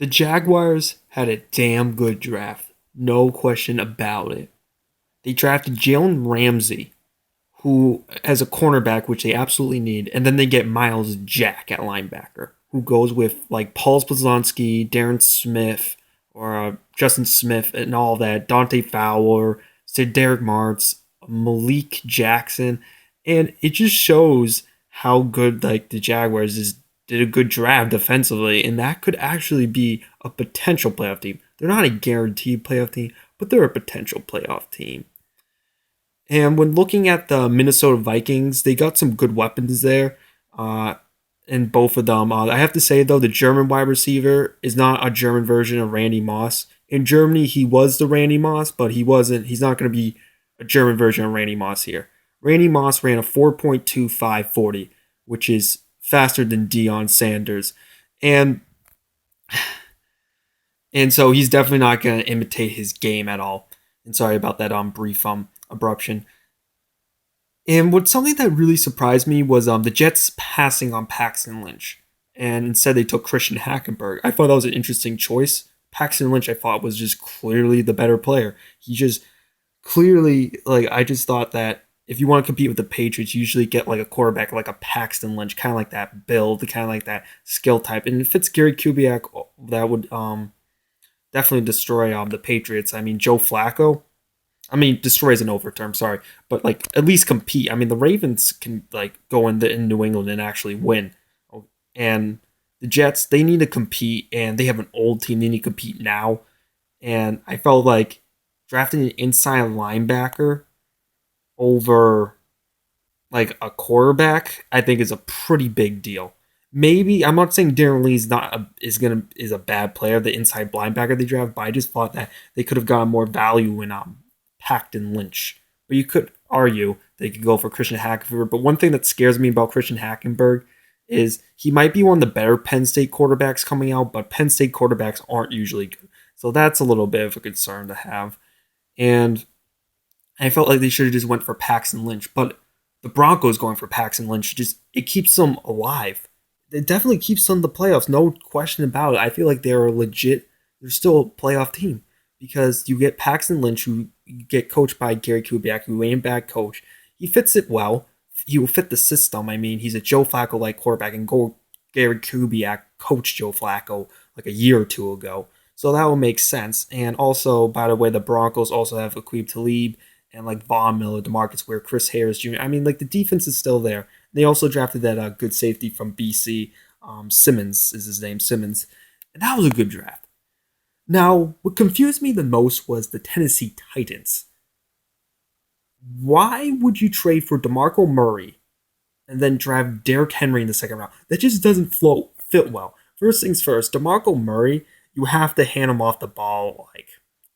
The Jaguars had a damn good draft. No question about it. They drafted Jalen Ramsey, who has a cornerback, which they absolutely need, and then they get Miles Jack at linebacker, who goes with like Paul Splazonsky, Darren Smith, or Justin Smith, and all that. Dante Fowler, say Derek Martz, Malik Jackson, and it just shows how good like the Jaguars is did a good draft defensively, and that could actually be a potential playoff team. They're not a guaranteed playoff team, but they're a potential playoff team. And when looking at the Minnesota Vikings, they got some good weapons there, uh, in both of them. I have to say though, the German wide receiver is not a German version of Randy Moss. In Germany, he was the Randy Moss, but he wasn't. He's not going to be a German version of Randy Moss here. Randy Moss ran a 4.2540, which is faster than Deion Sanders, and so he's definitely not going to imitate his game at all. And sorry about that brief abruption. And what something that really surprised me was the Jets passing on Paxton Lynch, and instead they took Christian Hackenberg. I thought that was an interesting choice. Paxton Lynch, I thought, was just clearly the better player. He just clearly like I just thought that if you want to compete with the Patriots, you usually get like a quarterback like a Paxton Lynch, kind of like that build, kind of like that skill type. And if it's Gary Kubiak, that would definitely destroy the Patriots. I mean, Joe Flacco. I mean, destroy is an overterm, sorry, but like at least compete. I mean, the Ravens can like go in New England and actually win, and the Jets they need to compete, and they have an old team. They need to compete now, and I felt like drafting an inside linebacker over like a quarterback, I think is a pretty big deal. Maybe I'm not saying Darren Lee's not is a bad player, the inside linebacker they draft, but I just thought that they could have gotten more value in Paxton Lynch. But you could argue they could go for Christian Hackenberg. But one thing that scares me about Christian Hackenberg is he might be one of the better Penn State quarterbacks coming out, but Penn State quarterbacks aren't usually good. So that's a little bit of a concern to have. And I felt like they should have just went for Paxton Lynch, but the Broncos going for Paxton Lynch just it keeps them alive. It definitely keeps them in the playoffs, no question about it. I feel like they're legit. They're still a playoff team because you get Paxton Lynch, who you get coached by Gary Kubiak, who ain't a bad coach. He fits it well. He will fit the system. I mean, he's a Joe Flacco like quarterback, and Gary Kubiak coached Joe Flacco like a year or two ago, so that will make sense. And also, by the way, the Broncos also have Aqib Talib and like Von Miller, DeMarcus Ware, Chris Harris Jr. I mean, like the defense is still there. They also drafted that good safety from BC. Simmons is his name, Simmons. And that was a good draft. Now, what confused me the most was the Tennessee Titans. Why would you trade for DeMarco Murray and then draft Derrick Henry in the second round? That just doesn't fit well. First things first, DeMarco Murray, you have to hand him off the ball like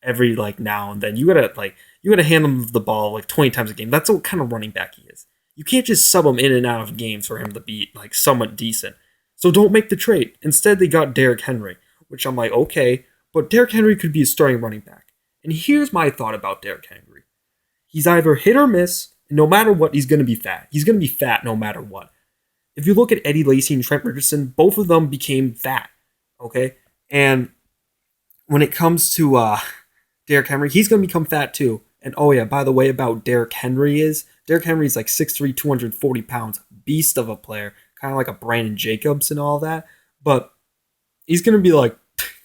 every like now and then. You gotta hand him the ball like 20 times a game. That's what kind of running back he is. You can't just sub him in and out of games for him to be like somewhat decent. So don't make the trade. Instead, they got Derrick Henry, which I'm like, okay, but Derrick Henry could be a starting running back. And here's my thought about Derrick Henry. He's either hit or miss, and no matter what, he's going to be fat. He's going to be fat no matter what. If you look at Eddie Lacy and Trent Richardson, both of them became fat, okay? And when it comes to Derrick Henry, he's going to become fat too. And oh yeah, by the way, about Derrick Henry is like 6'3", 240 pounds, beast of a player, kind of like a Brandon Jacobs and all that. But he's going to be like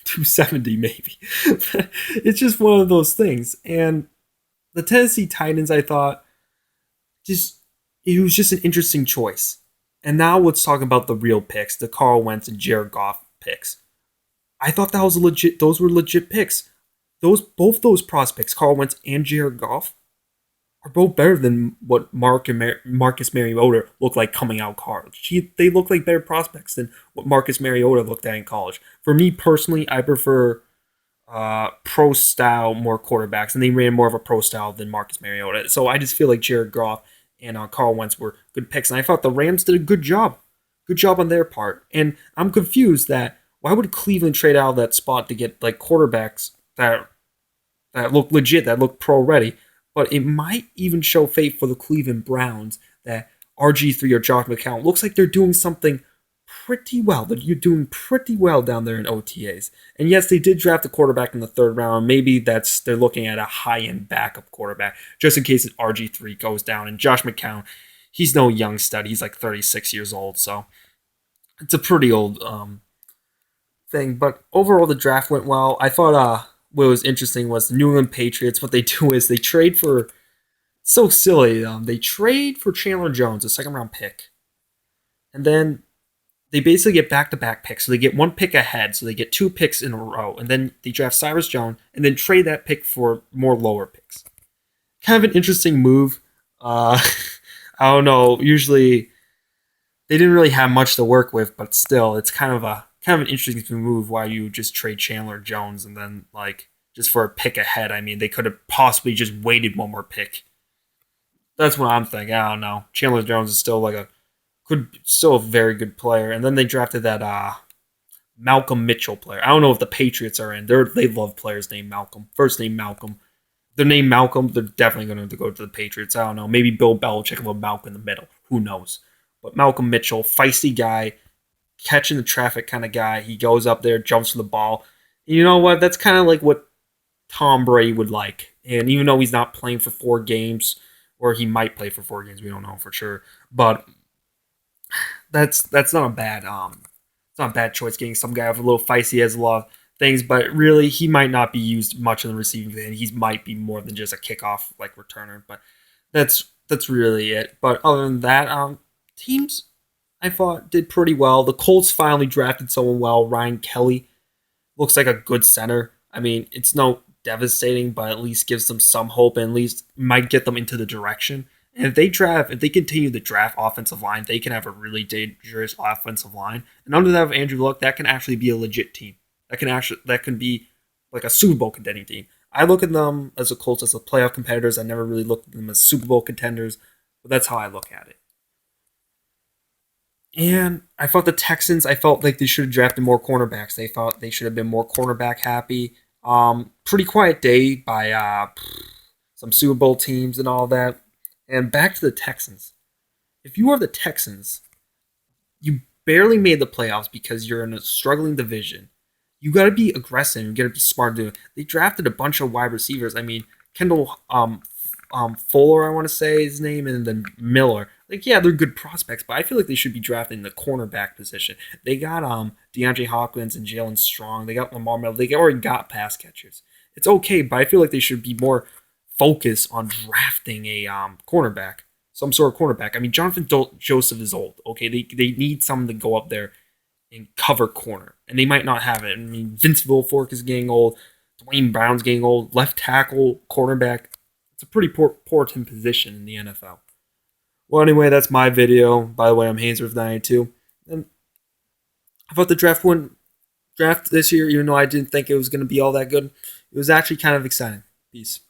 270 maybe. It's just one of those things. And the Tennessee Titans, I thought, it was just an interesting choice. And now let's talk about the real picks, the Carl Wentz and Jared Goff picks. I thought those were legit picks. Both those prospects, Carl Wentz and Jared Goff, are both better than what Marcus Mariota looked like coming out of college. They look like better prospects than what Marcus Mariota looked at in college. For me personally, I prefer pro style more quarterbacks, and they ran more of a pro style than Marcus Mariota. So I just feel like Jared Goff and Carl Wentz were good picks, and I thought the Rams did a good job on their part. And I'm confused that why would Cleveland trade out of that spot to get like quarterbacks that look legit, that look pro ready? But it might even show fate for the Cleveland Browns that RG3 or Josh McCown looks like they're doing something pretty well. You're doing pretty well down there in OTAs. And yes, they did draft a quarterback in the third round. Maybe they're looking at a high-end backup quarterback just in case RG3 goes down. And Josh McCown, he's no young stud. He's like 36 years old, so it's a pretty old thing. But overall, the draft went well. I thought what was interesting was the New England Patriots. What they do is they trade for so silly. They trade for Chandler Jones, a second round pick, and then they basically get back-to-back picks. So they get one pick ahead. So they get two picks in a row. And then they draft Cyrus Jones and then trade that pick for more lower picks. Kind of an interesting move. I don't know. Usually they didn't really have much to work with, but still, it's kind of an interesting move why you just trade Chandler Jones and then like just for a pick ahead. I mean, they could have possibly just waited one more pick. That's what I'm thinking. I don't know. Chandler Jones is still still a very good player. And then they drafted that Malcolm Mitchell player. I don't know if the Patriots are in. They love players named Malcolm. First name Malcolm. If they're named Malcolm, they're definitely going to go to the Patriots. I don't know. Maybe Bill Belichick will Malcolm in the middle. Who knows? But Malcolm Mitchell, feisty guy, catching the traffic kind of guy. He goes up there, jumps for the ball. And you know what? That's kind of like what Tom Brady would like. And even though he's not playing for 4 games, or he might play for 4 games, we don't know for sure. But that's not a bad it's not a bad choice getting some guy with a little feisty, has a lot of things, but really he might not be used much in the receiving end. He might be more than just a kickoff like returner, but that's really it. But other than that, teams I thought did pretty well. The Colts finally drafted someone well. Ryan Kelly looks like a good center. I mean, it's no devastating, but at least gives them some hope and at least might get them into the direction. And if they continue to draft offensive line, they can have a really dangerous offensive line. And under that of Andrew Luck, that can actually be a legit team. That can be like a Super Bowl contending team. I look at them as a Colts as a playoff competitors. I never really looked at them as Super Bowl contenders, but that's how I look at it. And I thought the Texans, I felt like they should have drafted more cornerbacks. They thought they should have been more cornerback happy. Pretty quiet day by some Super Bowl teams and all that. And back to the Texans. If you are the Texans, you barely made the playoffs because you're in a struggling division. You got to be aggressive. You got to be smart to do it. They drafted a bunch of wide receivers. I mean, Kendall Fuller, I want to say his name, and then Miller. Like, yeah, they're good prospects, but I feel like they should be drafting the cornerback position. They got DeAndre Hopkins and Jalen Strong. They got Lamar Miller. They already got pass catchers. It's okay, but I feel like they should be more focused on drafting a cornerback, some sort of cornerback. I mean, Jonathan Joseph is old. Okay, they need someone to go up there and cover corner, and they might not have it. I mean, Vince Wilfork is getting old. Dwayne Brown's getting old. Left tackle, cornerback. It's a pretty poor team position in the NFL. Well, anyway, that's my video. By the way, I'm Hainsworth92. And I thought the draft this year, even though I didn't think it was going to be all that good, it was actually kind of exciting. Peace.